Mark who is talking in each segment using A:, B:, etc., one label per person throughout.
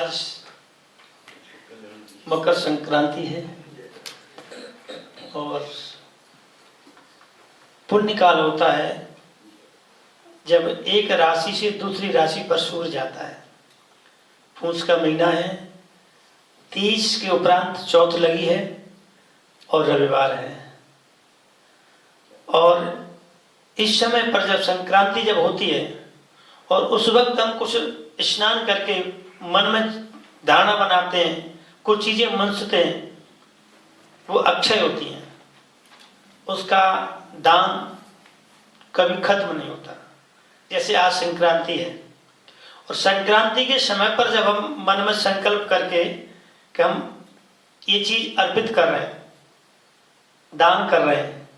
A: आज मकर संक्रांति है और पुण्य काल होता है जब एक राशि से दूसरी राशि पर सूर्य जाता है। पूस का महीना है, 30 के उपरांत चौथ लगी है और रविवार है। और इस समय पर जब संक्रांति जब होती है और उस वक्त हम कुछ स्नान करके मन में धारणा बनाते हैं, कुछ चीजें मनसते हैं, वो अक्षय होती हैं, उसका दान कभी खत्म नहीं होता। जैसे आज संक्रांति है और संक्रांति के समय पर जब हम मन में संकल्प करके कि हम ये चीज अर्पित कर रहे हैं, दान कर रहे हैं,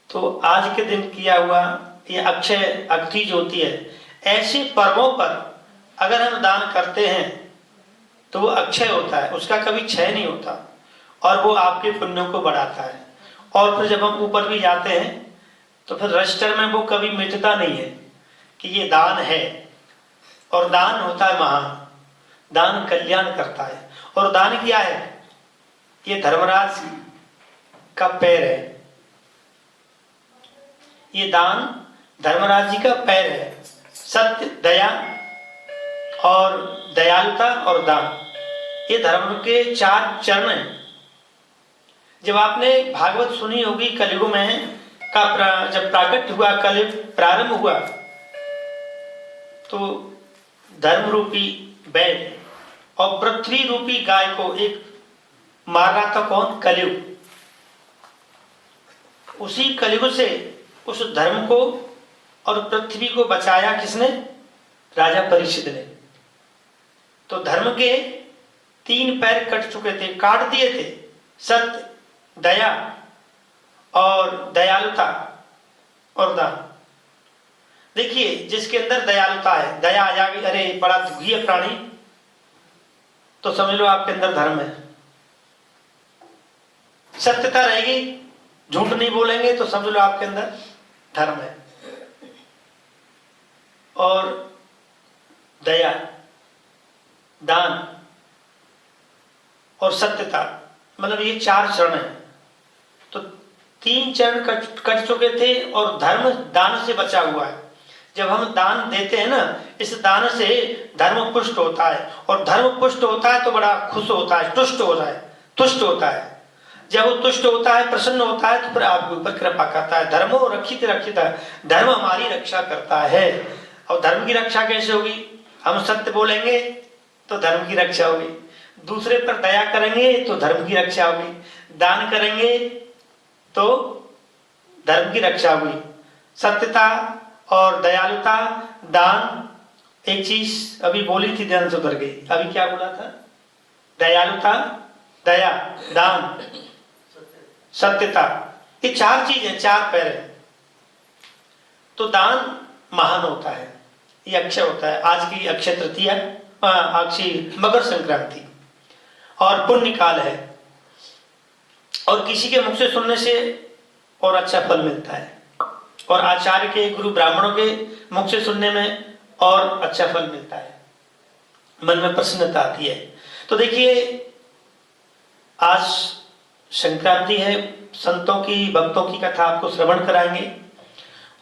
A: तो आज के दिन किया हुआ ये अक्षय अक्ति जो होती है, ऐसे पर्वों पर अगर हम दान करते हैं तो वो अक्षय होता है, उसका कभी क्षय नहीं होता और वो आपके पुण्यों को बढ़ाता है। और फिर जब हम ऊपर भी जाते हैं तो फिर रजिस्टर में वो कभी मिटता नहीं है कि ये दान है। और दान होता है महान, दान कल्याण करता है। और दान क्या है? ये धर्मराज का पैर है, ये दान धर्मराज जी का पैर है। सत्य, दया और दयालुता और दान, ये धर्म के 4 चरण हैं। जब आपने भागवत सुनी होगी, कलयुग में जब प्राकट्य हुआ, कलयुग प्रारंभ हुआ, तो धर्म रूपी बैल और पृथ्वी रूपी गाय को एक मार रहा था। कौन? कलयुग। उसी कलयुग से उस धर्म को और पृथ्वी को बचाया किसने? राजा परीक्षित ने। तो धर्म के 3 पैर कट चुके थे, काट दिए थे। सत्य, दया और दयालुता और दान। देखिए, जिसके अंदर दयालुता है, दया आ जाएगी, अरे बड़ा दुखी है प्राणी, तो समझ लो आपके अंदर धर्म है। सत्यता रहेगी, झूठ नहीं बोलेंगे, तो समझ लो आपके अंदर धर्म है। और दया, दान और सत्यता, मतलब ये 4 चरण हैं। तो 3 चरण कट चुके थे और धर्म दान से बचा हुआ है। जब हम दान देते हैं ना, इस दान से धर्म पुष्ट होता है और धर्म पुष्ट होता है तो बड़ा खुश होता है, तुष्ट होता है, तुष्ट होता है। जब वो तुष्ट होता है, प्रसन्न होता है, तो फिर आपके ऊपर कृपा करता है। धर्मो रक्षित रक्षित है, धर्म हमारी रक्षा करता है। और धर्म की रक्षा कैसे होगी? हम सत्य बोलेंगे तो धर्म की रक्षा होगी, दूसरे पर दया करेंगे तो धर्म की रक्षा होगी, दान करेंगे तो धर्म की रक्षा हुई। सत्यता और दयालुता, दान। एक चीज अभी बोली थी, ध्यान से उतर गई। अभी क्या बोला था? दयालुता, दया, दान, सत्यता, ये 4 चीज है, 4 पैर है। तो दान महान होता है, ये अक्षय होता है। आज की अक्षय तृतीया, आज की मकर संक्रांति और पुण्य काल है और किसी के मुख से सुनने से और अच्छा फल मिलता है और आचार्य के, गुरु ब्राह्मणों के मुख से सुनने में और अच्छा फल मिलता है, मन में प्रसन्नता आती है। तो देखिए, आज संक्रांति है, संतों की, भक्तों की कथा आपको श्रवण कराएंगे।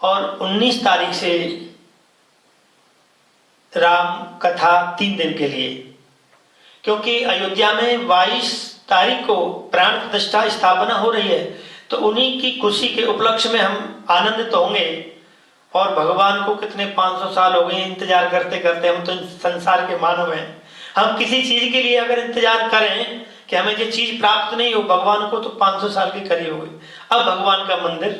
A: और 19 तारीख से राम कथा 3 दिन के लिए, क्योंकि अयोध्या में 22 तारीख को प्राण प्रतिष्ठा स्थापना हो रही है, तो उन्हीं की खुशी के उपलक्ष्य में हम आनंदित होंगे। और भगवान को कितने 500 साल हो गए इंतजार करते करते, हम तो संसार के मानव हैं। हम किसी चीज के लिए अगर इंतजार करें कि हमें ये चीज प्राप्त नहीं हो, भगवान को तो 500 साल के करीब हो गए। अब भगवान का मंदिर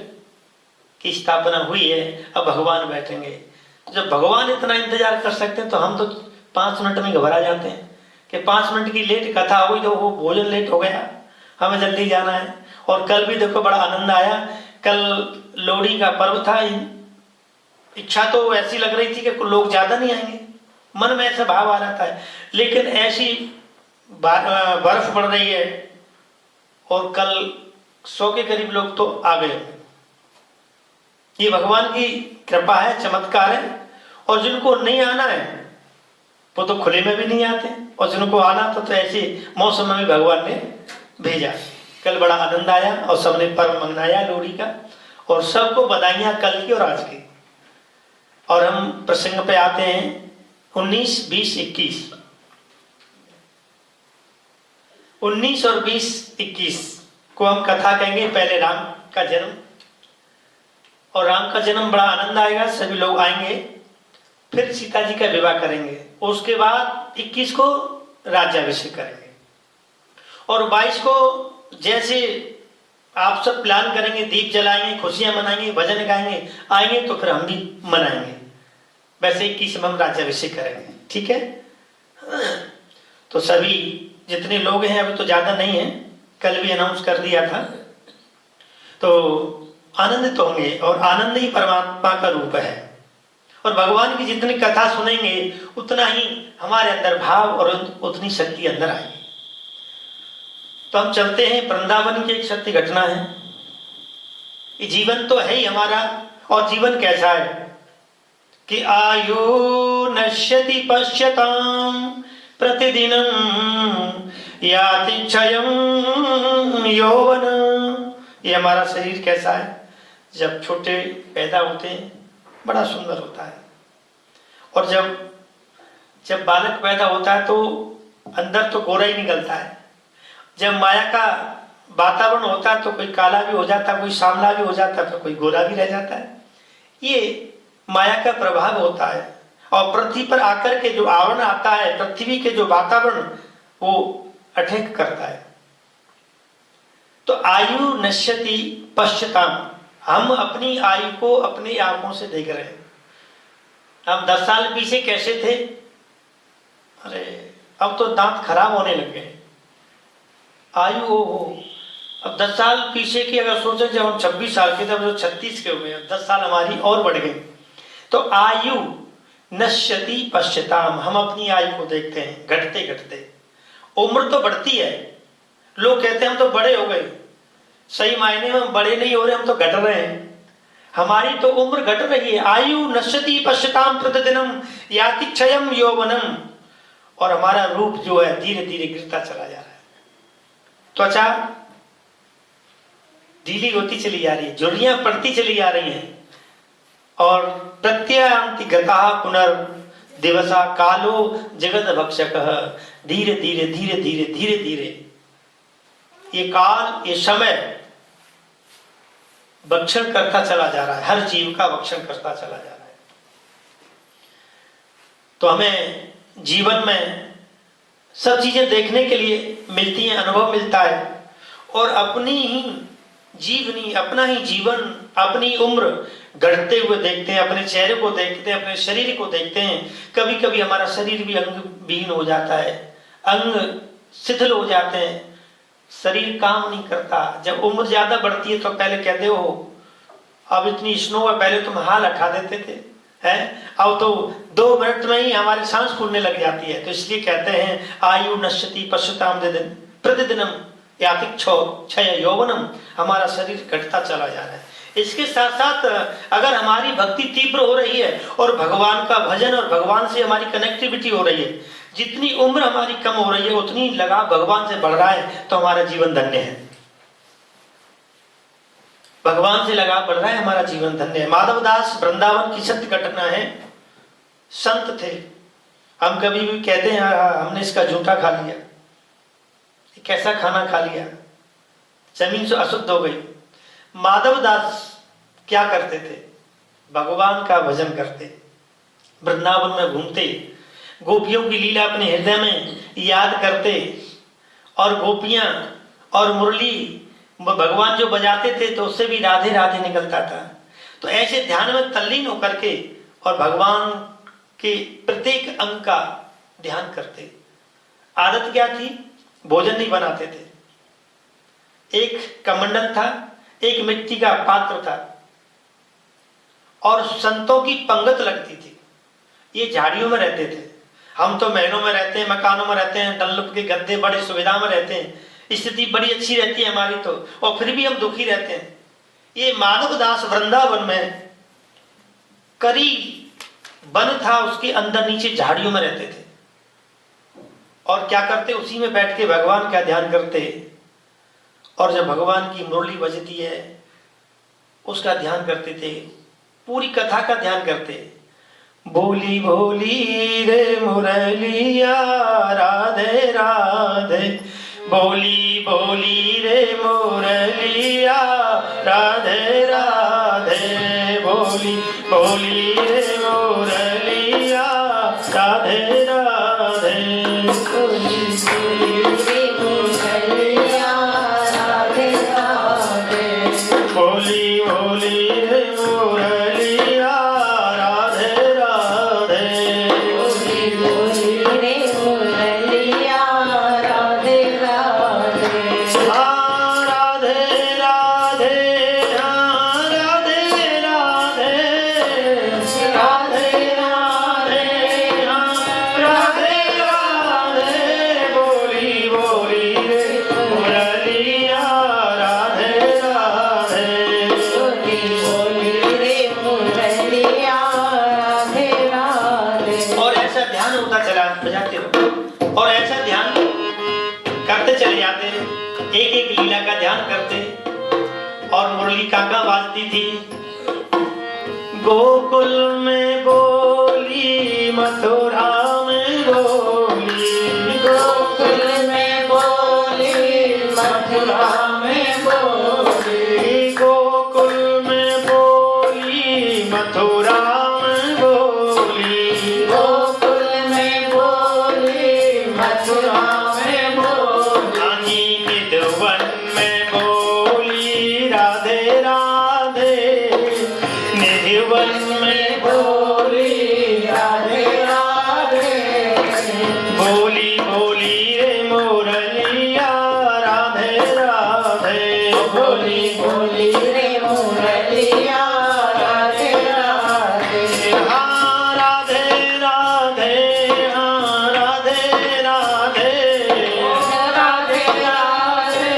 A: की स्थापना हुई है, अब भगवान बैठेंगे। जब भगवान इतना इंतजार कर सकते हैं तो हम तो 5 मिनट में घबरा जाते हैं कि 5 मिनट की लेट कथा हो गई तो वो भोजन लेट हो गया, हमें जल्दी जाना है। और कल भी देखो बड़ा आनंद आया, कल लोहड़ी का पर्व था। इच्छा तो ऐसी लग रही थी कि लोग ज्यादा नहीं आएंगे, मन में ऐसा भाव आ रहा था, लेकिन ऐसी बर्फ पड़ रही है और कल 100 के करीब लोग तो आ गए। ये भगवान की कृपा है, चमत्कार है। और जिनको नहीं आना है, वो तो खुले में भी नहीं आते, और जिनको आना था तो ऐसे मौसम में भी भगवान ने भेजा। कल बड़ा आनंद आया और सबने पर्व मनाया लोहड़ी का, और सबको बधाइयां कल की और आज की। और हम प्रसंग पे आते हैं 19, 20, 21। 19 और 20, 21 को हम कथा कहेंगे। पहले राम का जन्म, और राम का जन्म बड़ा आनंद आएगा, सभी लोग आएंगे। फिर सीता जी का विवाह करेंगे, उसके बाद 21 को राज्याभिषेक करेंगे, और 22 को जैसे आप सब प्लान करेंगे, दीप जलाएंगे, खुशियां मनाएंगे, भजन गाएंगे, आएंगे तो फिर हम भी मनाएंगे। वैसे 21 में हम राज्याभिषेक करेंगे, ठीक है। तो सभी जितने लोग हैं, अभी तो ज्यादा नहीं है, कल भी अनाउंस कर दिया था, तो आनंदित तो होंगे। और आनंद ही परमात्मा का रूप है, और भगवान की जितनी कथा सुनेंगे उतना ही हमारे अंदर भाव और उतनी शक्ति अंदर आएगी। तो हम चलते हैं, वृंदावन की एक सत्य घटना है। ये जीवन तो है ही हमारा, और जीवन कैसा है कि आयु नश्यति पश्यताम प्रतिदिनम याति क्षयं यौवन। ये हमारा शरीर कैसा है, जब छोटे पैदा होते हैं बड़ा सुंदर होता है, और जब बालक पैदा होता है तो अंदर तो गोरा ही निकलता है। जब माया का वातावरण होता है तो कोई काला भी हो जाता है, कोई सांवला भी हो जाता है, फिर कोई गोरा भी रह जाता है। ये माया का प्रभाव होता है। और पृथ्वी पर आकर के जो आवरण आता है, पृथ्वी के जो वातावरण, वो अठेक करता है। तो आयु नश्यति पश्यताम, हम अपनी आयु को अपनी आंखों से देख रहे हैं। हम 10 साल पीछे कैसे थे, अरे अब तो दांत खराब होने लग गए। आयु हो अब 10 साल पीछे की अगर सोचे, जब हम 26 साल के थे, अब जो 36 के हो गए, 10 साल हमारी और बढ़ गई। तो आयु नश्यति पश्यताम, हम अपनी आयु को देखते हैं घटते घटते। उम्र तो बढ़ती है, लोग कहते हैं हम तो बड़े हो गए, सही मायने में हम बड़े नहीं हो रहे, हम तो घट रहे हैं। हमारी तो उम्र घट रही है। आयु नश्यति पश्यताम प्रतिदिनम याति क्षयं यौवनम, और हमारा रूप जो है धीरे धीरे गिरता चला जा रहा है। त्वचा ढीली होती चली जा रही है, झुर्रियां पड़ती चली जा रही हैं, और प्रत्ययान्ति गतः पुनर्दिवसा कालो जगत भक्षकः। धीरे धीरे धीरे धीरे धीरे धीरे ये काल, ये समय भक्षण करता चला जा रहा है, हर जीव का भक्षण करता चला जा रहा है। तो हमें जीवन में सब चीजें देखने के लिए मिलती हैं, अनुभव मिलता है, और अपनी ही जीवनी, अपना ही जीवन, अपनी उम्र घटते हुए देखते हैं, अपने चेहरे को देखते हैं, अपने शरीर को देखते हैं। कभी कभी हमारा शरीर भी अंग विहीन हो जाता है, अंग शिथिल हो जाते हैं, शरीर काम नहीं करता। जब उम्र ज्यादा बढ़ती है तो पहले कहते हो अब इतनी स्नो है, पहले तुम हाल हटा देते थे, हैं अब तो 2 मिनट में ही हमारी सांस फूलने लग जाती है। तो इसलिए कहते हैं आयु नश्यति पश्यताम प्रतिदिनम याति क्षय यौवनम, हमारा शरीर घटता चला जा रहा है। इसके साथ साथ अगर हमारी भक्ति तीव्र हो रही है और भगवान का भजन और भगवान से हमारी कनेक्टिविटी हो रही है, जितनी उम्र हमारी कम हो रही है उतनी लगाव भगवान से बढ़ रहा है, तो हमारा जीवन धन्य है। भगवान से लगाव बढ़ रहा है, हमारा जीवन धन्य है। माधवदास वृंदावन की सत्य घटना है। संत थे, हम कभी भी कहते हैं हमने इसका झूठा खा लिया, कैसा खाना खा लिया, जमीन से अशुद्ध हो गई। माधवदास क्या करते थे, भगवान का भजन करते, वृंदावन में घूमते, गोपियों की लीला अपने हृदय में याद करते, और गोपियां और मुरली भगवान जो बजाते थे तो उससे भी राधे राधे निकलता था। तो ऐसे ध्यान में तल्लीन होकर के और भगवान के प्रत्येक अंग का ध्यान करते। आदत क्या थी, भोजन नहीं बनाते थे। एक कमंडल था, एक मिट्टी का पात्र था, और संतों की पंगत लगती थी। ये झाड़ियों में रहते थे, हम तो महलों में रहते हैं, मकानों में रहते हैं, डल्लप के गद्दे, बड़ी सुविधा में रहते हैं, स्थिति बड़ी अच्छी रहती है हमारी तो, और फिर भी हम दुखी रहते हैं। ये माधवदास वृंदावन में करी वन था, उसके अंदर नीचे झाड़ियों में रहते थे। और क्या करते, उसी में बैठ के भगवान का ध्यान करते। और जब भगवान की मुरली बजती है उसका ध्यान करते थे, पूरी कथा का ध्यान करते। बोली बोली रे मुरलिया राधे राधे, बोली बोली रे मुरलिया राधे राधे, बोली बोली रे मुरलिया राधे राधे, बोली बोली रे मुरलिया राधे राधे, बोली बोली रे मुरलिया राधे राधे, बोली बोली रे मुरलिया राधे राधे। हाँ राधे राधे, हाँ राधे राधे, राधे राधे, हाँ राधे राधे, बोली बोली रे मुरलिया राधे राधे, बोली बोली रे मुरलिया राधे राधे। और ऐसा ध्यान होता चला, बजाते रहो और ऐसा ध्यान करते चले जाते, एक एक लीला का ध्यान करते। और मुरली काका बाजती थी, गोकुल में बोली मथुरा में बोली, गोकुल में बोली मथुरा में बोली, गोकुल में बोली मथुरा में बोली, गोकुल में बोली मथुरा में बोली, निधवन में बोली राधे राधे, निधवन में बोली राधे राधे, बोली बोली रे मुरलिया राधे राधे, बोली बोली रे मुरलिया राधे राधे। हाँ राधे राधे, हाँ राधे राधे, राधे राधे,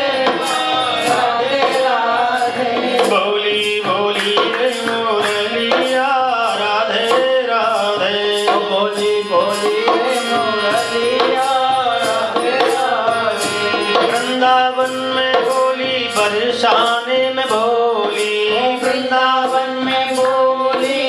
A: राधे राधे, बोली बोली रे मुरलिया राधे राधे, बोली बोली रे मुरलिया राधे राधे। वृंदावन में बोली बरसाने में बोली, वृंदावन में बोली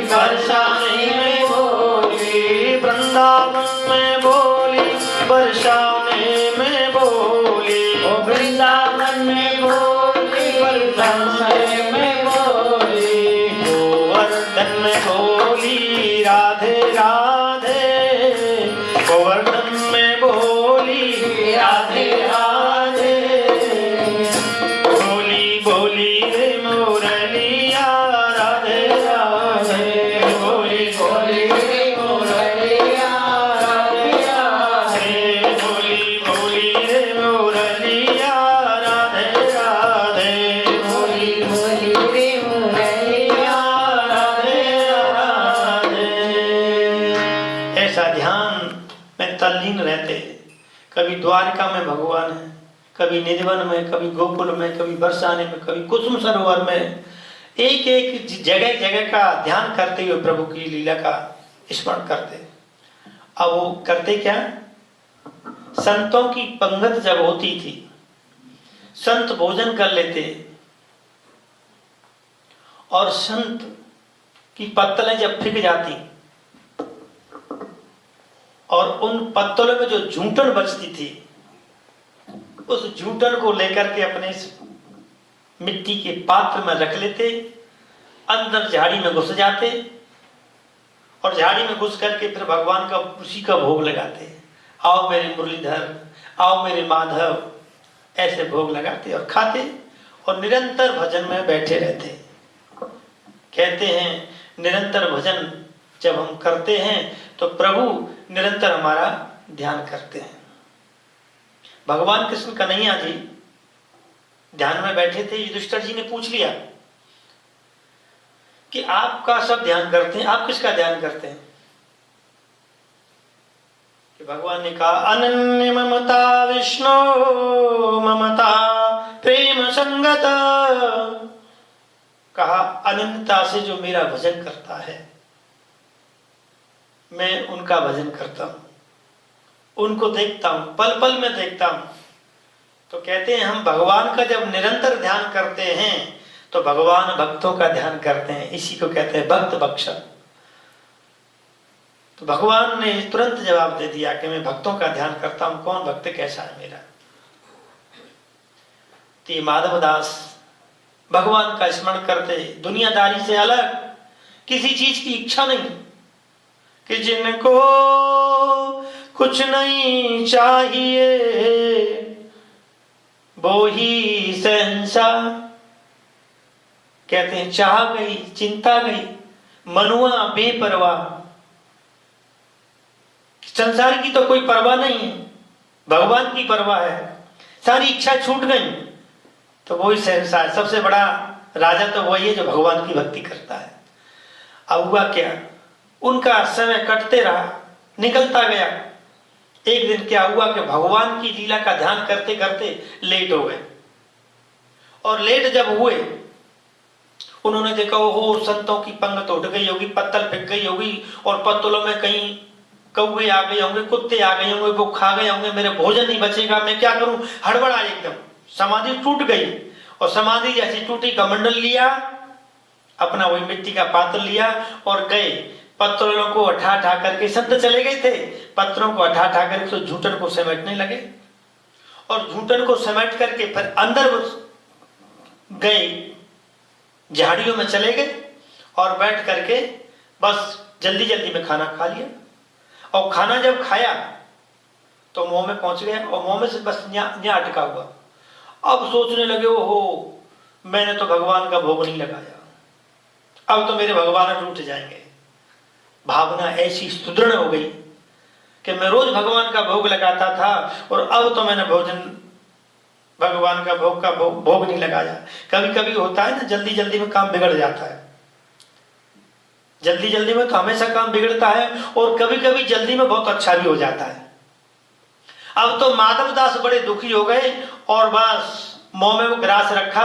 A: बरसाने में बोली, वृंदावन में बोली बरसाने में बोली, वृंदावन में बोली बरसाने में बोली, गोवर्धन में बोली राधे राधे, गोवर्धन में बोली राधे राधे, बोली बोली रे मुरलिया राधे राधे, बोली बोली रे मुरलिया राधे राधे, बोली बोली रे मुरलिया राधे राधे, बोली बोली रे मुरलिया राधे राधे। ऐसा ध्यान में तल्लीन रहते। कभी द्वारका में भगवान है, कभी निधवन में, कभी गोकुल में, कभी बरसाने में, कभी कुसुम सरोवर में, एक एक जगह जगह का ध्यान करते हुए प्रभु की लीला का स्मरण करते। अब वो करते क्या, संतों की पंगत जब होती थी, संत भोजन कर लेते और संत की पत्तलें जब फिक जाती और उन पत्तलों में जो झूठन बचती थी, उस झूठन को लेकर के अपने मिट्टी के पात्र में रख लेते, अंदर झाड़ी में घुस जाते और झाड़ी में घुस करके फिर भगवान का उसी का भोग लगाते। आओ मेरे मुरलीधर, आओ मेरे माधव, ऐसे भोग लगाते और खाते और निरंतर भजन में बैठे रहते। कहते हैं निरंतर भजन जब हम करते हैं तो प्रभु निरंतर हमारा ध्यान करते हैं। भगवान कृष्ण कन्हैया जी ध्यान में बैठे थे, युधिष्ठिर जी ने पूछ लिया कि आपका सब ध्यान करते हैं, आप किसका ध्यान करते हैं? कि भगवान ने कहा अनन्य ममता विष्णु ममता प्रेम संगत, कहा अनंतता से जो मेरा भजन करता है मैं उनका भजन करता हूं, उनको देखता हूं, पल पल में देखता हूं। तो कहते हैं हम भगवान का जब निरंतर ध्यान करते हैं तो भगवान भक्तों का ध्यान करते हैं, इसी को कहते हैं भक्त बख्शा। तो भगवान ने तुरंत जवाब दे दिया कि मैं भक्तों का ध्यान करता हूं, कौन भक्त कैसा है मेरा। तो ये माधव दास भगवान का स्मरण करते, दुनियादारी से अलग, किसी चीज की इच्छा नहीं, कि जिनको कुछ नहीं चाहिए वो ही शहंशाह। कहते हैं चाह गई चिंता गई, मनुआ बेपरवाह। संसार की तो कोई परवाह नहीं है, भगवान की परवाह है। सारी इच्छा छूट गई तो वही शहंशाह, सबसे बड़ा राजा तो वही है जो भगवान की भक्ति करता है। अब हुआ क्या, उनका समय कटते रहा, निकलता गया। एक दिन क्या हुआ कि भगवान की लीला का ध्यान करते करते लेट हो गए। और लेट जब हुए, उन्होंने देखा ओहो संतों की पंगत उठ गई होगी, पत्तल फेंक गई होगी, और पत्तलों में कहीं कौवे आ गए होंगे, कुत्ते आ गए होंगे, वो खा गए होंगे, मेरे भोजन नहीं बचेगा, मैं क्या करूं। हड़बड़ा एकदम, समाधि टूट गई। और समाधि जैसी टूटी, कमंडल लिया, अपना वही मिट्टी का पात्र लिया और गए। पत्तलों को उठा उठा करके, संत चले गए थे, पत्थरों को उठा उठा करके तो झूठन को समेटने लगे। और झूठन को समेट करके फिर अंदर गए, झाड़ियों में चले गए और बैठ करके बस जल्दी जल्दी में खाना खा लिया। और खाना जब खाया तो मुंह में पहुंच गया, और मुंह में से बस न्या अटका हुआ। अब सोचने लगे ओहो मैंने तो भगवान का भोग नहीं लगाया, अब तो मेरे भगवान टूट जाएंगे। भावना ऐसी सुदृढ़ हो गई कि मैं रोज भगवान का भोग लगाता था और अब तो मैंने भगवान का भोग नहीं लगाया। कभी कभी होता है ना, जल्दी जल्दी में काम बिगड़ जाता है, जल्दी जल्दी में तो हमेशा काम बिगड़ता है, और कभी कभी जल्दी में बहुत अच्छा भी हो जाता है। अब तो माधव दास बड़े दुखी हो गए और बस मुंह में वो ग्रास रखा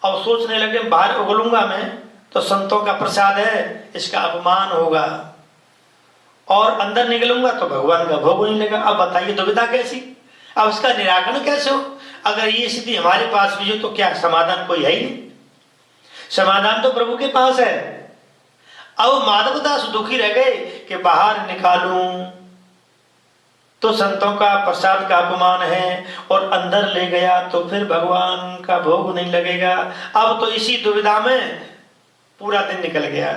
A: और सोचने लगे बाहर उगलूंगा मैं तो संतों का प्रसाद है, इसका अपमान होगा, और अंदर निकलूंगा तो भगवान का भोग नहीं लगा। अब बताइए दुविधा कैसी, अब इसका निराकरण कैसे हो। अगर ये स्थिति हमारे पास भी हो तो क्या समाधान कोई है ही नहीं, समाधान तो प्रभु के पास है। अब माधवदास दुखी रह गए कि बाहर निकालूं तो संतों का प्रसाद का अपमान है, और अंदर ले गया तो फिर भगवान का भोग नहीं लगेगा। अब तो इसी दुविधा में पूरा दिन निकल गया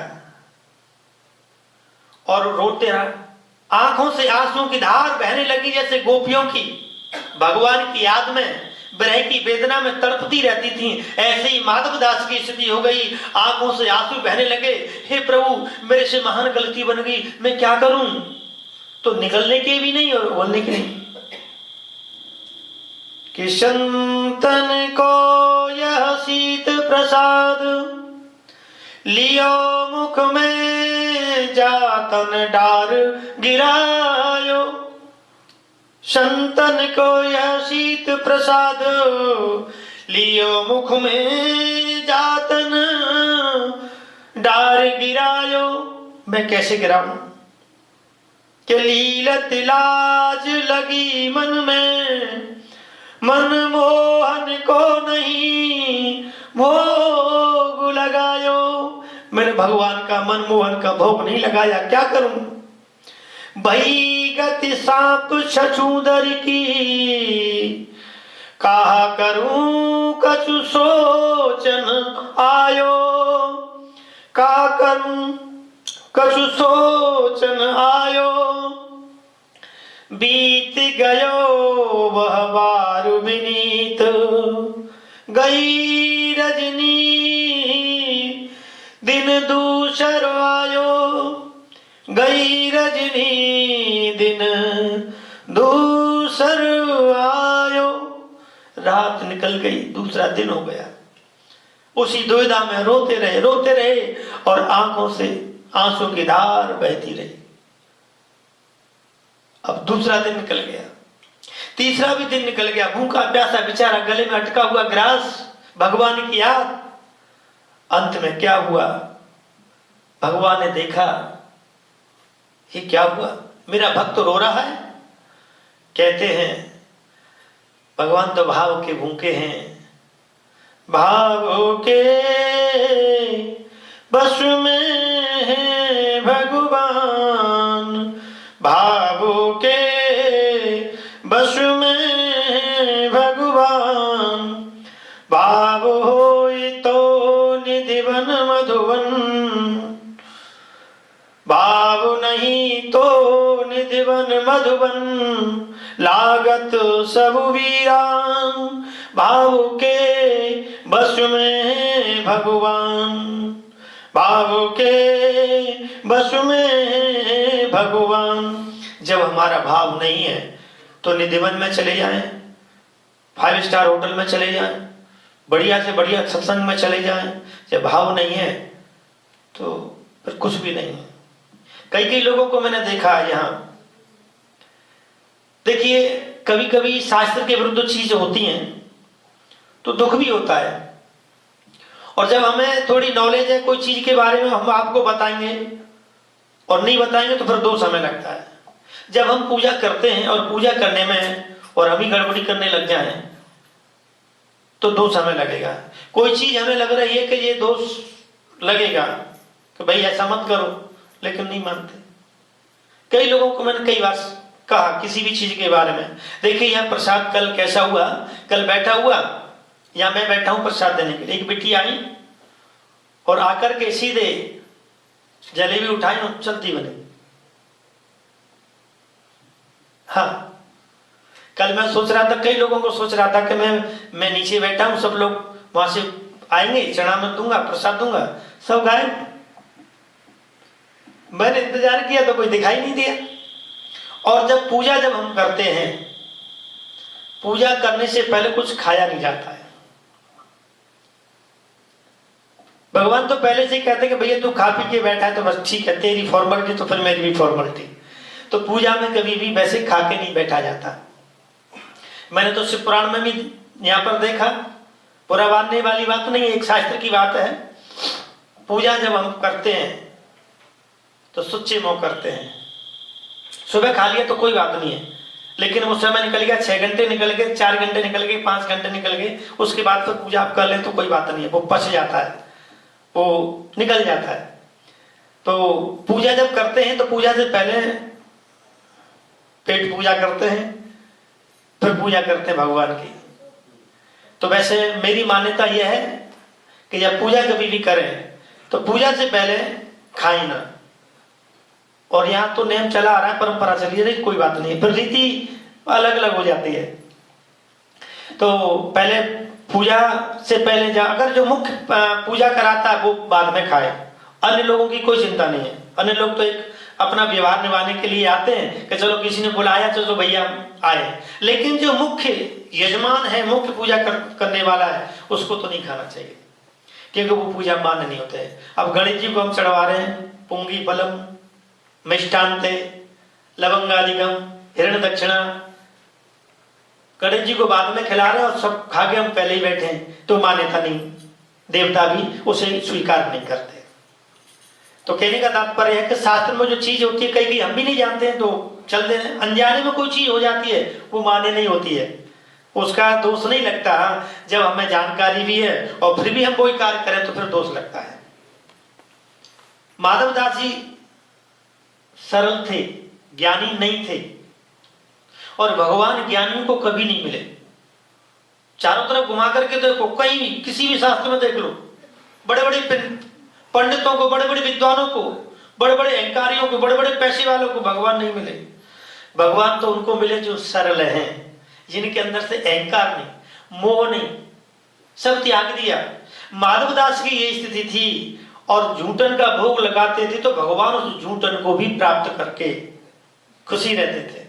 A: और रोते रहा, आंखों से आंसुओं की धार बहने लगी जैसे गोपियों की भगवान की याद में, विरह की वेदना में तड़पती रहती थी। ऐसे ही माधवदास की स्थिति हो गई, आंखों से आंसू बहने लगे, हे प्रभु मेरे से महान गलती बन गई, मैं क्या करूं। तो निकलने के भी नहीं और बोलने के नहीं। कि संतन को यह शीत प्रसाद लियो मुख में जातन डार गिरायो। संतन को यह शीत प्रसाद लियो मुख में जातन डार गिरायो। मैं कैसे गिराऊं कि लीलत लाज लगी मन में, मन मोहन को नहीं भोग लगायो। मैंने भगवान का मन मोहन का भोग नहीं लगाया, क्या करूं। भई गति सांप छछूदर की, कहा करूं कछु सोचन आयो। का करूं कछु सोचन आयो, बीत गयो वह बार विनीत, गई रजनी दिन दूसर आयो। गई रजनी दिन दूसर आयो। रात निकल गई, दूसरा दिन हो गया। उसी दुविधा में रोते रहे और आंखों से आंसू की धार बहती रही। अब दूसरा दिन निकल गया, तीसरा भी दिन निकल गया। भूखा प्यासा बेचारा, गले में अटका हुआ ग्रास, भगवान की याद। अंत में क्या हुआ, भगवान ने देखा ये क्या हुआ, मेरा भक्त रो रहा है, कहते हैं भगवान तो भाव के भूखे हैं, भावों के बस में है भगवान, भावों के बस में है भगवान, भाव होई तो निधिवन मधुवन, भाव नहीं तो निधिवन मधुबन, लागत सब वीरान, भाव के बस में है भगवान, भाव के बस में है भगवान। जब हमारा भाव नहीं है तो निधिवन में चले जाएं, 5 स्टार होटल में चले जाएं, बढ़िया से बढ़िया सत्संग में चले जाएं। जब भाव नहीं है तो फिर कुछ भी नहीं है। कई लोगों को मैंने देखा है यहाँ, देखिए कभी कभी शास्त्र के विरुद्ध चीज होती हैं तो दुख भी होता है, और जब हमें थोड़ी नॉलेज है कोई चीज के बारे में हम आपको बताएंगे और नहीं बताएंगे तो फिर दो समय लगता है। जब हम पूजा करते हैं और पूजा करने में और हम ही गड़बड़ी करने लग जाएं तो दो समय लगेगा। कोई चीज हमें लग रही है कि ये दोष लगेगा कि भाई ऐसा मत करो, लेकिन नहीं मानते। कई लोगों को मैंने कई बार कहा किसी भी चीज के बारे में, देखिए यह प्रसाद कल कैसा हुआ, कल बैठा हुआ या मैं बैठा हूं प्रसाद देने के लिए, एक बेटी आई और आकर के सीधे जलेबी उठाई और चलती बनी। हाँ, कल मैं सोच रहा था, कई लोगों को सोच रहा था कि मैं नीचे बैठा हूं, सब लोग वहां से आएंगे, चना में दूंगा, प्रसाद दूंगा, सब गायब। मैंने इंतजार किया तो कोई दिखाई नहीं दिया। और जब हम करते हैं, पूजा करने से पहले कुछ खाया नहीं जाता है। भगवान तो पहले से कहते कि भैया तू खा पी के बैठा है तो बस ठीक है, तेरी फॉर्मेलिटी तो फिर मेरी भी फॉर्मेलिटी। तो पूजा में कभी भी वैसे खा के नहीं बैठा जाता। मैंने तो शिव पुराण में भी यहाँ पर देखा, बुरा मानने वाली बात नहीं, एक शास्त्र की बात है। पूजा जब हम करते हैं तो सुच्चे मुंह करते हैं। सुबह खा लिया तो कोई बात नहीं है, लेकिन वो समय निकल गया, 6 घंटे निकल गए, 4 घंटे निकल गए, 5 घंटे निकल गए, उसके बाद फिर पूजा आप कर ले तो कोई बात नहीं है, वो पच जाता है, वो निकल जाता है। तो पूजा जब करते हैं तो पूजा से पहले पेट पूजा करते हैं, फिर पूजा करते हैं भगवान की। तो वैसे मेरी मान्यता यह है कि जब पूजा कभी भी करें तो पूजा से पहले खाएं ना। और यहाँ तो नेम चला आ रहा है, परंपरा चली रही, कोई बात नहीं, फिर रीति अलग अलग हो जाती है। तो पहले पूजा से पहले अगर जो मुख्य पूजा कराता है वो बाद में खाए, अन्य लोगों की कोई चिंता नहीं है। अन्य लोग तो एक अपना व्यवहार निभाने के लिए आते हैं कि चलो किसी ने बुलाया चलो भैया आए, लेकिन जो मुख्य यजमान है, मुख्य पूजा करने वाला है, उसको तो नहीं खाना चाहिए, क्योंकि वो पूजा मान्य नहीं होते हैं। अब गणेश जी को हम चढ़वा रहे हैं पुंगी फलम मिष्टान्ते लवंगादिकम हिरण दक्षिणा, गणेश जी को बाद में खिला रहे हैं और सब खा के हम पहले ही बैठे हैं, तो मान्यता नहीं, देवता भी उसे स्वीकार नहीं करते। तो कहने का तात्पर्य है कि शास्त्र में जो चीज होती है कई हम भी नहीं जानते हैं तो चल दे रहे हैं। अनजाने में कोई चीज हो जाती है वो मान्य नहीं होती है, उसका दोष नहीं लगता। जब हमें जानकारी भी है और फिर भी हम कोई कार्य करें तो फिर दोष लगता है। माधवदास जी सरल थे, ज्ञानी नहीं थे, और भगवान ज्ञानियों को कभी नहीं मिले। चारों तरफ घुमा करके देखो, कहीं किसी भी शास्त्र में देख लो, बड़े बड़े पंडितों को, बड़े बड़े विद्वानों को, बड़े बड़े अहंकारियों को, बड़े बड़े पैसे वालों को भगवान नहीं मिले। भगवान तो उनको मिले जो सरल हैं, जिनके अंदर से अहंकार नहीं, मोह नहीं, सब त्याग दिया। माधवदास की ये स्थिति थी, और झूठन का भोग लगाते थे तो भगवान उस झूठन को भी प्राप्त करके खुशी रहते थे।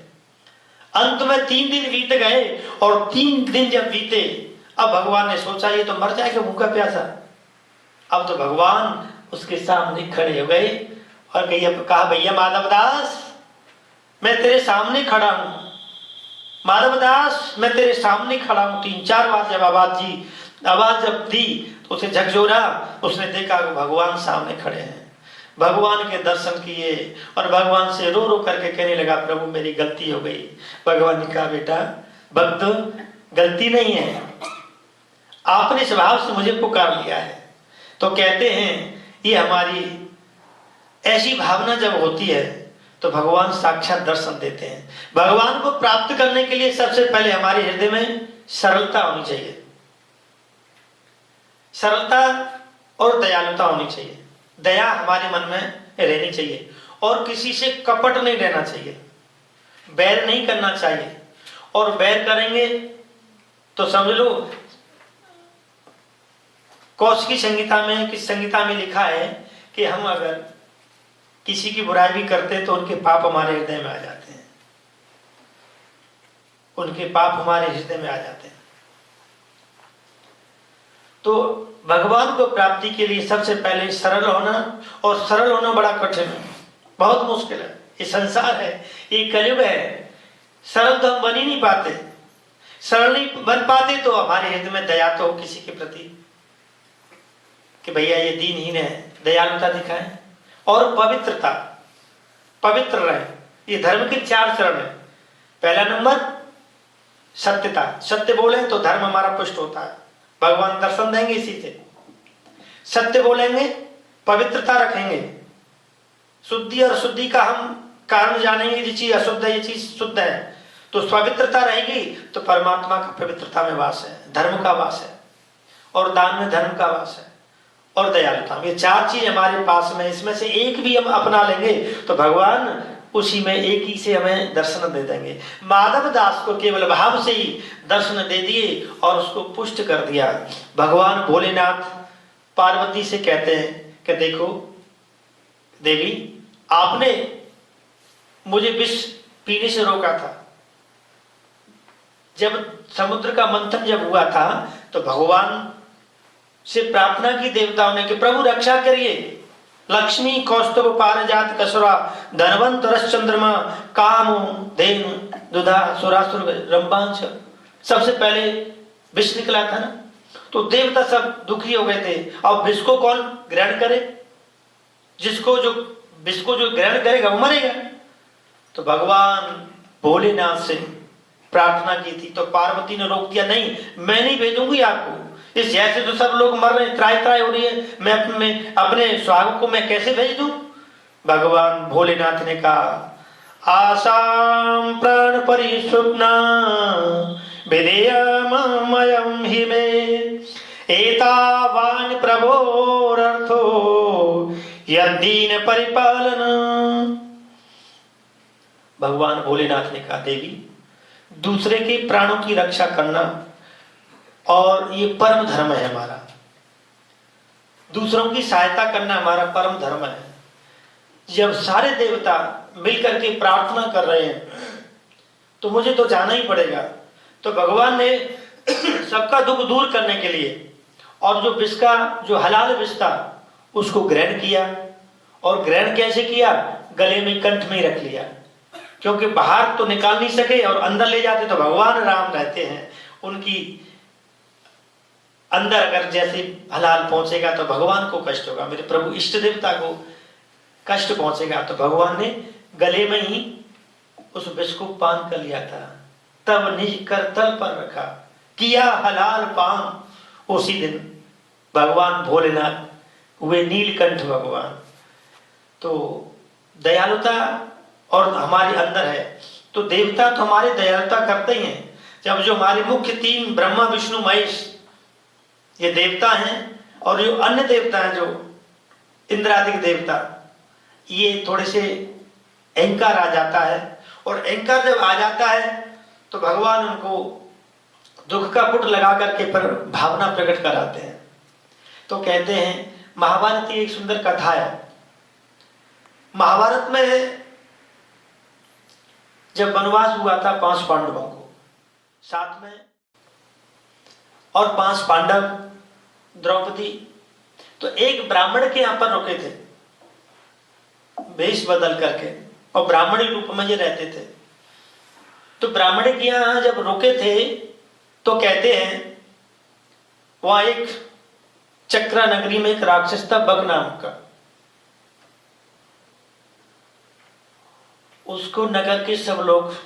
A: अंत में 3 दिन बीत गए, और 3 दिन जब बीते, अब भगवान ने सोचा ये तो मर जाएगा भूखा प्यासा। अब तो भगवान उसके सामने खड़े हो गए और कहा भैया माधवदास मैं तेरे सामने खड़ा हूं, माधवदास मैं तेरे सामने खड़ा हूं। 3-4 बार जब आवाज जब दी तो उसे झकझोरा, उसने देखा कि भगवान सामने खड़े हैं। भगवान के दर्शन किए और भगवान से रो रो करके कहने लगा, प्रभु मेरी गलती हो गई। भगवान ने कहा, बेटा भक्त गलती नहीं है, आपने स्वभाव से मुझे पुकार लिया है। तो कहते हैं ये हमारी ऐसी भावना जब होती है तो भगवान साक्षात दर्शन देते हैं। भगवान को प्राप्त करने के लिए सबसे पहले हमारे हृदय में सरलता होनी चाहिए, सरलता और दयालुता होनी चाहिए। दया हमारे मन में रहनी चाहिए और किसी से कपट नहीं रहना चाहिए, बैर नहीं करना चाहिए। और बैर करेंगे तो समझ लो, कौशिकी संहिता में, किस संहिता में लिखा है कि हम अगर किसी की बुराई भी करते तो उनके पाप हमारे हृदय में आ जाते हैं, उनके पाप हमारे हृदय में आ जाते हैं। तो भगवान को प्राप्ति के लिए सबसे पहले सरल होना, और सरल होना बड़ा कठिन है, बहुत मुश्किल है। ये संसार है, ये कलयुग है, सरल तो हम बन ही नहीं पाते। सरल नहीं बन पाते तो हमारे हृदय में दया तो किसी के प्रति कि भैया ये दीनहीन है, दयालुता दिखाएं। और पवित्रता, पवित्र रहे। ये धर्म के 4 चरण है। पहला नंबर सत्यता, सत्य बोले तो धर्म हमारा पुष्ट होता है, भगवान दर्शन देंगे इसी से। सत्य बोलेंगे, पवित्रता रखेंगे, शुद्धि और शुद्धि का हम कारण जानेंगे। ये चीज अशुद्ध है, ये चीज शुद्ध है, तो पवित्रता रहेगी तो परमात्मा का पवित्रता में वास है, धर्म का वास है, और दान में धर्म का वास है, और दयालुता। ये 4 चीज हमारे पास में, इसमें से एक भी हम अपना लेंगे तो भगवान उसी में एक ही से हमें दर्शन दे देंगे। माधव दास को केवल भाव से ही दर्शन दे दिए और उसको पुष्ट कर दिया। भगवान भोलेनाथ पार्वती से कहते हैं कि देखो देवी, आपने मुझे विष पीने से रोका था। जब समुद्र का मंथन जब हुआ था तो भगवान से प्रार्थना की देवताओं ने कि प्रभु रक्षा करिए। लक्ष्मी कौस्तुभ पारिजात कसुरा धनवंत रस चंद्रमा काम धेनु दुधा सुरासुर रंबांश। सबसे पहले विष निकला था ना, तो देवता सब दुखी हो गए थे। अब विष को कौन ग्रहण करे? जिसको जो विष को जो ग्रहण करेगा वो मरेगा। तो भगवान भोलेनाथ से प्रार्थना की थी तो पार्वती ने रोक दिया, नहीं मैं नहीं भेजूंगी आपको। इस जैसे तो सब लोग मर रहे हैं, त्राई त्राई हो रही है, मैं अपने स्वागत को मैं कैसे भेज दूं? भगवान भोलेनाथ ने कहा, आसाम प्राण परिस्वप्ना विधेयमयम हि मे एतावान प्रभोरर्थो यदीन परिपालन। भगवान भोलेनाथ ने कहा, देवी दूसरे के प्राणों की रक्षा करना और ये परम धर्म है हमारा, दूसरों की सहायता करना हमारा परम धर्म है। जब सारे देवता मिलकर के प्रार्थना कर रहे हैं तो मुझे तो जाना ही पड़ेगा। तो भगवान ने सबका दुख दूर करने के लिए और जो विष का जो हलाल विष था उसको ग्रहण किया। और ग्रहण कैसे किया? गले में कंठ में रख लिया, क्योंकि बाहर तो निकाल नहीं सके और अंदर ले जाते तो भगवान राम रहते हैं, उनकी अंदर अगर जैसे हलाल पहुंचेगा तो भगवान को कष्ट होगा, मेरे प्रभु इष्ट देवता को कष्ट पहुंचेगा। तो भगवान ने गले में ही उस विष को पान कर लिया था, तब निज कर तल पर रखा, किया हलाल पान। उसी दिन भगवान भोलेनाथ हुए नीलकंठ भगवान। तो दयालुता और हमारे अंदर है, तो देवता तो हमारे दयालुता करते ही हैं। जब जो हमारे मुख्य 3 ब्रह्मा विष्णु महेश ये देवता हैं, और जो अन्य देवता हैं जो इंद्रादिक देवता, ये थोड़े से अहंकार आ जाता है, और अहंकार जब आ जाता है तो भगवान उनको दुख का पुट लगा करके पर भावना प्रकट कराते हैं। तो कहते हैं, महाभारत की एक सुंदर कथा है। महाभारत में जब वनवास हुआ था 5 पांडवों को साथ में, और 5 पांडव द्रौपदी, तो एक ब्राह्मण के यहां पर रुके थे वेश बदल करके, और ब्राह्मणी रूप में ये रहते थे। तो ब्राह्मण के यहां जब रुके थे तो कहते हैं वहां एक चक्रा नगरी में एक राक्षस था बग नाम का। उसको नगर के सब लोग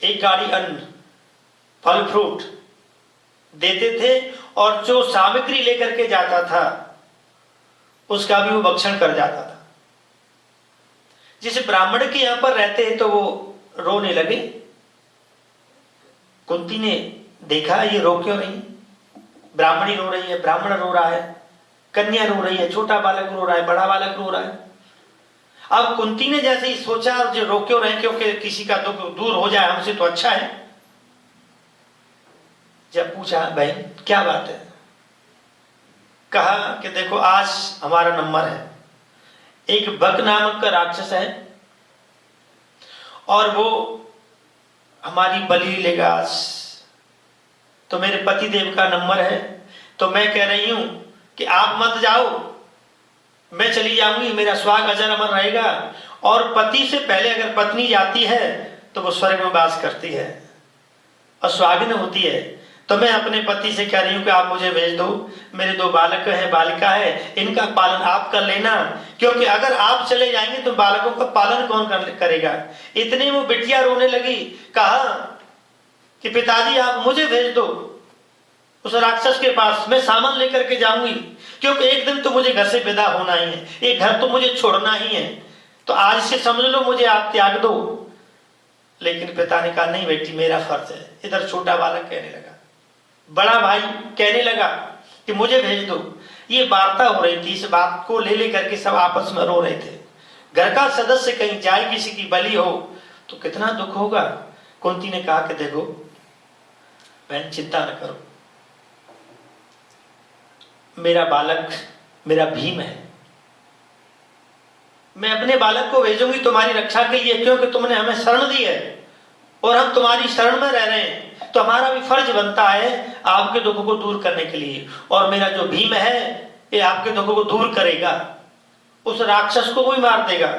A: एक गाड़ी अन्न, फल फ्रूट देते थे, और जो सामग्री लेकर के जाता था उसका भी वो भक्षण कर जाता था। जिस ब्राह्मण के यहां पर रहते हैं तो वो रोने लगे। कुंती ने देखा ये रो क्यों रही, ब्राह्मणी रो रही है, ब्राह्मण रो रहा है, कन्या रो रही है, छोटा बालक रो रहा है, बड़ा बालक रो रहा है। अब कुंती ने जैसे ही सोचा जो रो क्यों रहे, क्योंकि किसी का दुख दूर हो जाए हमसे तो अच्छा है। जब पूछा बहन क्या बात है, कहा कि देखो आज हमारा नंबर है, एक बक नामक का राक्षस है और वो हमारी बलि लेगा आज, तो मेरे पति देव का नंबर है, तो मैं कह रही हूं कि आप मत जाओ, मैं चली जाऊंगी, मेरा स्वाग अजर अमर रहेगा। और पति से पहले अगर पत्नी जाती है तो वो स्वर्ग में वास करती है और स्वागिन होती है। तो मैं अपने पति से कह रही हूं कि आप मुझे भेज दो, मेरे 2 बालक है, बालिका है, इनका पालन आप कर लेना, क्योंकि अगर आप चले जाएंगे तो बालकों का पालन कौन करेगा। इतने वो बिटिया रोने लगी, कहा कि पिताजी आप मुझे भेज दो उस राक्षस के पास, मैं सामान लेकर के जाऊंगी, क्योंकि एक दिन तो मुझे घर से विदा होना ही है, ये घर तो मुझे छोड़ना ही है, तो आज से समझ लो मुझे आप त्याग दो। लेकिन पिता ने कहा नहीं बेटी मेरा फर्ज है। इधर छोटा बालक कहने लगा, बड़ा भाई कहने लगा कि मुझे भेज दो। ये वार्ता हो रही थी, इस बात को ले लेकर के सब आपस में रो रहे थे। घर का सदस्य कहीं जाए, किसी की बलि हो तो कितना दुख होगा। कुंती ने कहा कि देखो बहन चिंता न करो, मेरा बालक मेरा भीम है, मैं अपने बालक को भेजूंगी तुम्हारी रक्षा के लिए, क्योंकि तुमने हमें शरण दी है और हम तुम्हारी शरण में रह रहे हैं, तो हमारा भी फर्ज बनता है आपके दुखों को दूर करने के लिए। और मेरा जो भीम है ये आपके दुखों को दूर करेगा, उस राक्षस को भी मार देगा।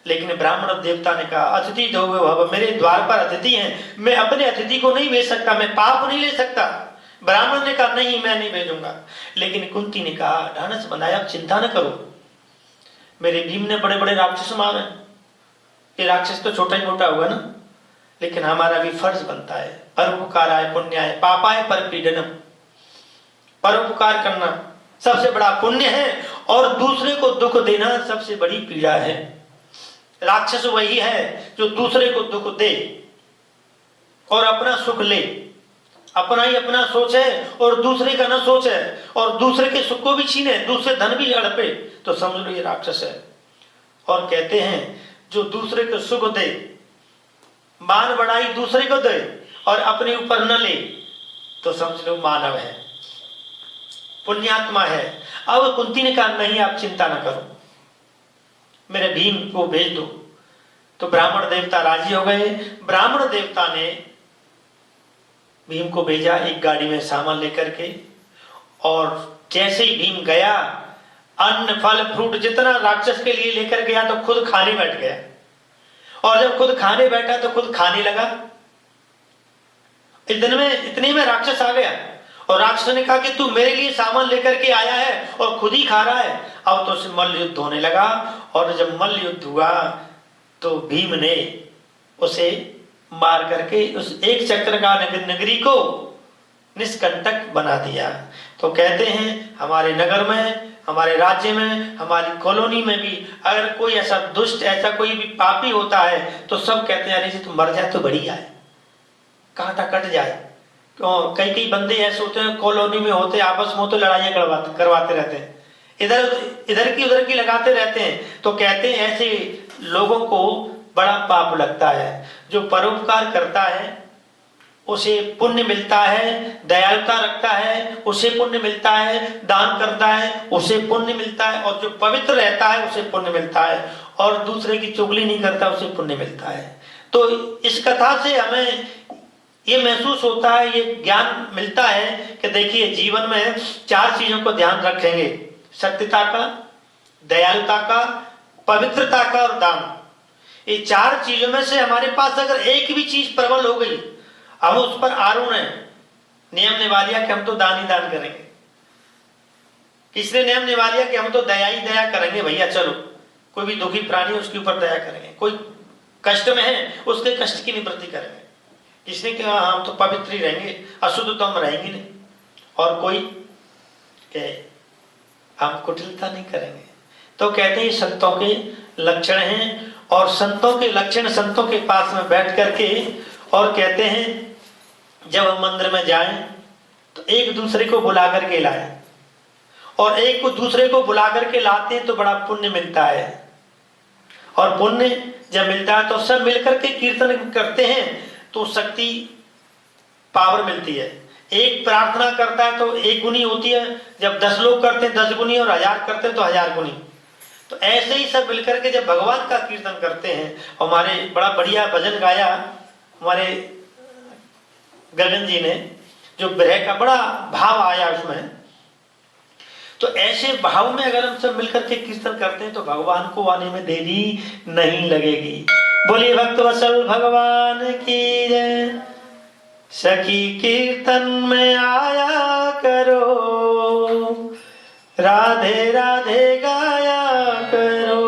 A: लेकिन ब्राह्मण देवता ने कहा अतिथि दो भव, मेरे द्वार पर अतिथि हैं, मैं अपने अतिथि को नहीं भेज सकता, मैं पाप नहीं ले सकता। ब्राह्मण ने कहा नहीं मैं नहीं भेजूंगा। लेकिन कुंती ने कहा ढांढस बनाया, आप चिंता न करो, मेरे भीम ने बड़े बड़े राक्षस मारे, ये राक्षस तो छोटा ही मोटा होगा ना, लेकिन हमारा भी फर्ज बनता है, परोपकाराय पुण्याय पापाय परपीडनम, परोपकार करना सबसे बड़ा पुण्य है और दूसरे को दुख देना सबसे बड़ी पीड़ा है। राक्षस वही है जो दूसरे को दुख दे और अपना सुख ले, अपना ही अपना सोचे और दूसरे का न सोचे, और दूसरे के सुख को भी छीने, दूसरे धन भी हड़पे, तो समझ लो ये राक्षस है। और कहते हैं जो दूसरे को सुख दे, मान बढ़ाई दूसरे को दे और अपने ऊपर न ले, तो समझ लो मानव है, पुण्यात्मा है। अब कुंती ने कहा नहीं आप चिंता न करो, मेरे भीम को भेज दो। तो ब्राह्मण देवता राजी हो गए। ब्राह्मण देवता ने भीम को भेजा एक गाड़ी में सामान लेकर के, और जैसे ही भीम गया अन्न फल फ्रूट जितना राक्षस के लिए लेकर गया तो खुद खाने बैठ गया, और जब खुद खाने बैठा तो खुद खाने लगा। इतने में राक्षस आ गया और राक्षस ने कहा कि तू मेरे लिए सामान लेकर के आया है और खुद ही खा रहा है। अब तो उससे मल्ल युद्ध होने लगा, और जब मल्ल युद्ध हुआ तो भीम ने उसे मार करके उस एक चक्र का नगरी को निष्कंटक बना दिया। तो कहते हैं हमारे नगर में, हमारे राज्य में, हमारी कॉलोनी में भी अगर कोई ऐसा दुष्ट, ऐसा कोई भी पापी होता है तो सब कहते हैं अरे तो मर जाए तो बढ़िया है, कांटा कट जाए। क्यों कई कई बंदे ऐसे होते हैं कॉलोनी में होते, आपस में तो लड़ाइयां करवाते रहते हैं, इधर की लगाते रहते हैं। तो कहते हैं ऐसे लोगों को बड़ा पाप लगता है। जो परोपकार करता है उसे पुण्य मिलता है, दयालुता रखता है उसे पुण्य मिलता है, दान करता है उसे पुण्य मिलता है, और जो पवित्र रहता है उसे पुण्य मिलता है, और दूसरे की चुगली नहीं करता उसे पुण्य मिलता है। तो इस कथा से हमें ये महसूस होता है, ये ज्ञान मिलता है कि देखिए जीवन में 4 चीजों को ध्यान रखेंगे, सत्यता का, दयालुता का, पवित्रता का और दान। ये 4 चीजों में से हमारे पास अगर एक भी चीज प्रबल हो गई, हम उस पर आरूढ़ है, नियम निभा लिया कि हम तो दान ही दान करेंगे, किसने नियम निभा लिया कि हम तो दया ही दया करेंगे, भैया चलो कोई भी दुखी प्राणी उसके ऊपर दया करेंगे, कोई कष्ट में है उसके कष्ट की निवृत्ति करेंगे। जिसने कहा हम तो पवित्र ही रहेंगे, अशुद्ध तो हम रहेंगे नहीं। और कोई कहे हम कुटिलता नहीं करेंगे। तो कहते हैं संतों के लक्षण हैं। और संतों के लक्षण संतों के पास में बैठ करके और कहते हैं जब हम मंदिर में जाएं तो एक दूसरे को बुला करके लाएं, और एक को दूसरे को बुला करके लाते हैं तो बड़ा पुण्य मिलता है। और पुण्य जब मिलता है तो सब मिलकर के कीर्तन करते हैं तो शक्ति पावर मिलती है। एक प्रार्थना करता है तो 1 गुनी होती है, जब 10 लोग करते हैं 10 गुनी, और 1000 करते हैं तो 1000 गुनी। तो ऐसे ही सब मिलकर के जब भगवान का कीर्तन करते हैं, हमारे बड़ा बढ़िया भजन गाया हमारे गगन जी ने, जो विरह का बड़ा भाव आया उसमें। तो ऐसे भाव में अगर हम सब मिलकर के कीर्तन करते हैं तो भगवान को आने में देरी नहीं लगेगी। बोलिए भक्त वत्सल भगवान की जय। सखी कीर्तन में आया करो, राधे राधे गाया करो।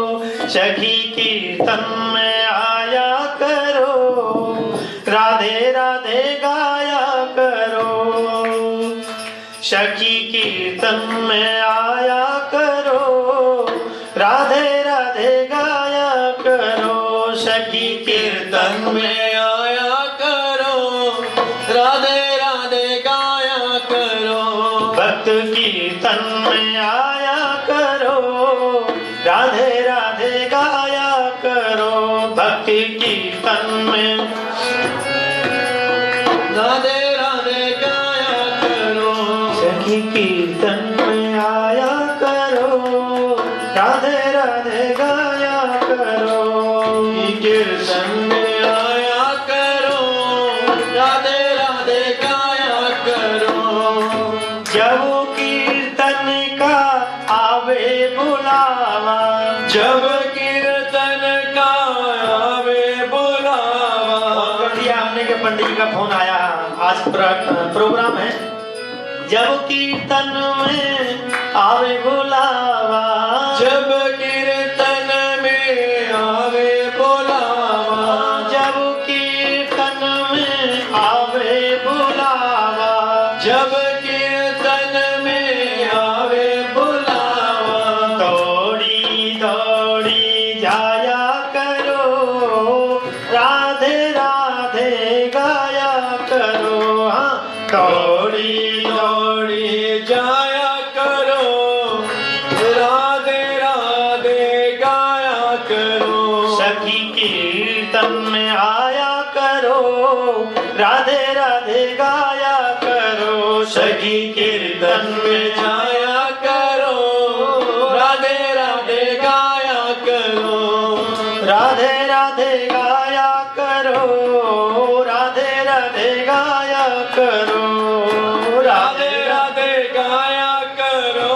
A: सखी कीर्तन में आया करो, राधे राधे गाया करो। सखी कीर्तन में आया करो, राधे राधे गाया करो। सखी कीर्तन में आया करो, राधे राधे गाया करो। भक्त कीर्तन में आया करो, राधे राधे गाया करो। भक्ति कीर्तन में राधे राधे गाया करो। सखी कीर्तन में आया करो, राधे राधे गाया करो। कीर्तन में आया करो, राधे राधे गाया करो। जब कीर्तन का आवे बुलावा, जब कीर्तन का आवे बुलावा। हमने के पंडित जी का फोन आया, आज प्रोग्राम है। जब कीर्तन में आवे बुलावा, जब कीर्तन में आवे बुलावा। जब कीर्तन में आवे बुलावा, जब कीर्तन में आवे बुलावा। दौड़ी दौड़ी जाया करो, राधे राधे गाया करो। हाँ, दौड़ी दौड़ी जाया करो, राधे राधे गाया करो। सखी कीर्तन में आया करो, राधे राधे गाया करो। सखी कीर्तन में जाया करो, राधे राधे गाया करो। राधे राधे गाया करो, राधे राधे गाया करो। राधे राधे गाया करो,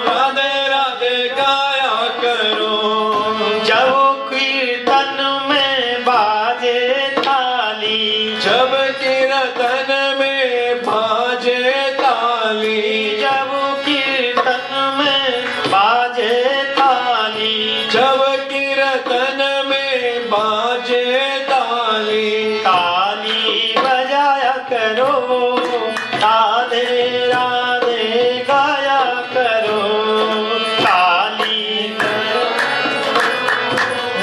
A: राधे राधे गाया करो। जब कीर्तन में बाजे ताली, जब कीर्तन में बाजे ताली। जब कीर्तन में बाजे ताली, जब कीर्तन में बाजे ताली। ताली बजाया करो, राधे राधे गाया करो। ताली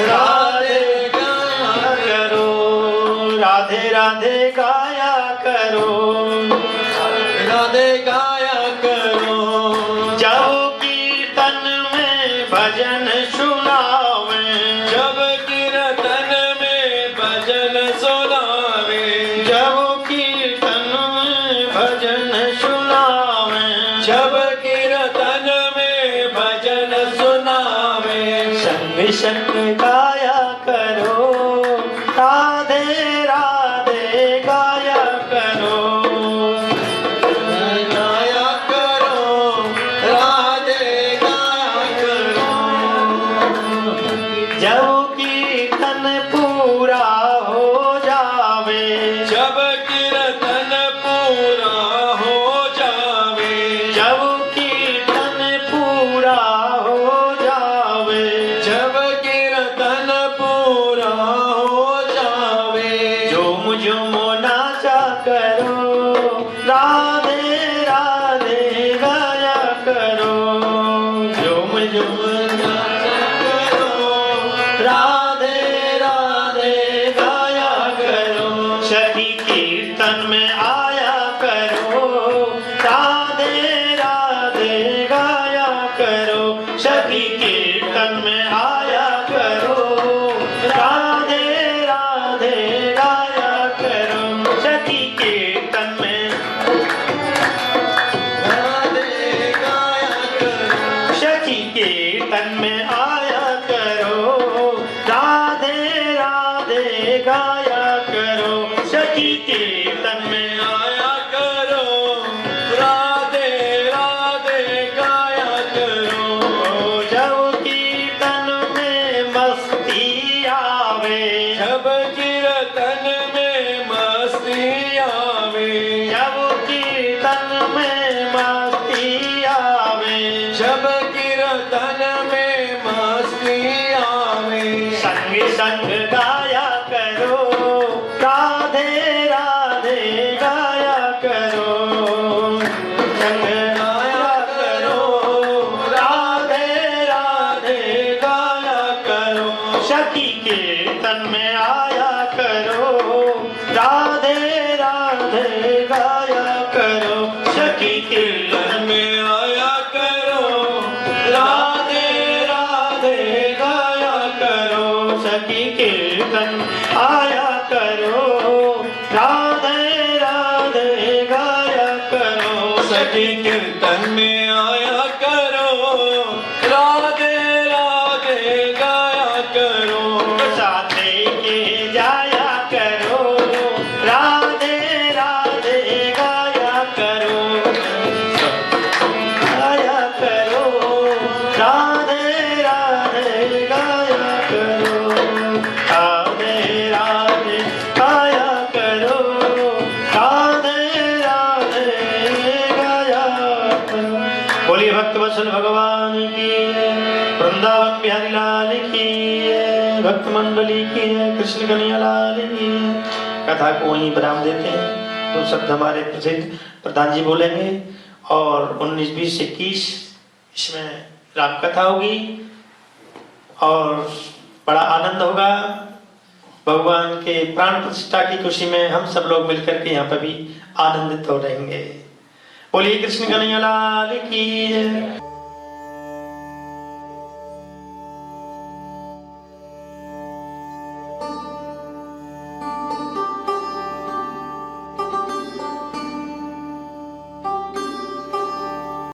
A: राधे गाया करो, राधे राधे गाया करो। राधे गाया करो। जब कीर्तन में भजन सुनावे, जब कीर्तन में भजन सुनावे। जब कीर्तन में भजन सुनावे, जब कीर्तन में भजन सुनावे। संग संग गाया करो, राधे राधे गाया करो। गाया करो, राधे गाया करो। जब कीर्तन पूरा हो जावे, जब कीर्तन पूरा हो जावे। जब कीर्तन पूरा हो जावे, जब कीर्तन पूरा करो, राधे राधे गाया करो, झूम झूम गाया करो, राधे राधे गाया करो, सखी कीर्तन में आया करो, राधे राधे गाया करो, सखी कीर्तन में आया करो, राधे राधे गाया करो, सखी कीर्तन में राधे गाया करो, सखी कीर्तन में आया करो, राधे राधे गाया करो, सखी कीर्तन में आया करो, राधे राधे गाया करो, जब कीर्तन में मस्ती आवे,
B: जब कीर्तन में मस्ती आवे,
A: जब कीर्तन में मस्ती आवे,
B: जब कीर्तन में मस्ती आवे,
A: संग संग गाया करो, राधे राधे गाया करो, संग गाया करो, राधे राधे गाया करो, सखी कीर्तन में आया करो, राधे राधे गाया करो, सखी कीर्तन में आया करो, राधे राधे गाया करो, सखी कीर्तन आया करो, राधे राधे गाया करो,
B: सखी कीर्तन में आया करो, राधे राधे गाया करो,
A: साथ के जाया करो, राधे राधे गाया करो, गाया करो, राधे राधे गाया करो, राधे राधे गाया करो, राधे राधे गाया करो। बोलिए भक्त वत्सल भगवान की जय, वृंदावन बिहारी लाल की जय, भक्त मंडली की जय, कृष्ण कन्हैया लाल की जय। कथा को वहीं विराम देते हैं। दो शब्द हमारे प्रसिद्ध प्रधान जी बोलेंगे और 19, 20, 21 इसमें राम कथा होगी और बड़ा आनंद होगा। भगवान के प्राण प्रतिष्ठा की खुशी में हम सब लोग मिलकर के यहाँ पर भी आनंदित हो रहेंगे। बोलिए कृष्ण कन्हैया लाल की जय।